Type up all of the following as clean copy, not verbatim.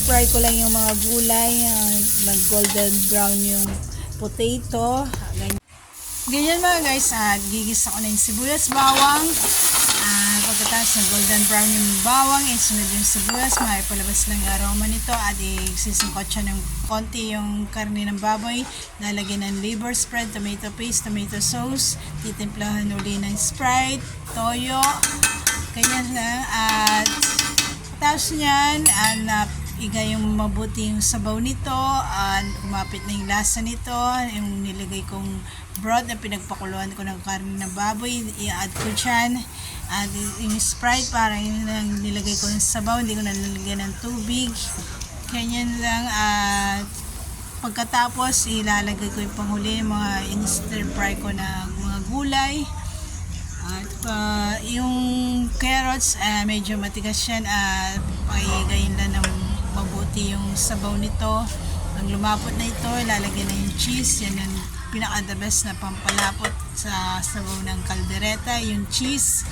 fry ko lang yung mga gulay. Mag golden brown yung potato. Ganyan mga guys. Gigisa ko na yung sibuyas, bawang. Pagkatapos na golden brown yung bawang, isunod yung sibuyas, palabas lang yung aroma nito at isisingkot siya ng konti yung karne ng baboy, lalagyan ng liver spread, tomato paste, tomato sauce, titimplahan uli ng Sprite, toyo, ganyan lang. At tapos nyan, igay yung mabuti yung sabaw nito, kumapit na yung lasa nito, yung nilagay kong broth na pinagpakuluan ko ng karne ng baboy, i-add ko dyan. At yung Sprite, para yun lang nilagay ko ng sabaw, hindi ko na nilagyan ng tubig. Ganyan lang. At pagkatapos, ilalagay ko yung panghuli, mga in-stir fry ko na mga gulay. At yung carrots, medyo matigas yan. Paigayin lang ng mabuti yung sabaw nito. Pag lumapot na ito, ilalagay na yung cheese. Yan yung pinaka-the best na pampalapot sa sabaw ng kaldereta, yung cheese.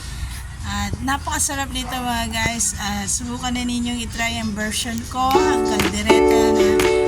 At napakasarap nito mga guys. Subukan na ninyong itry ang version ko, ang kaldereta na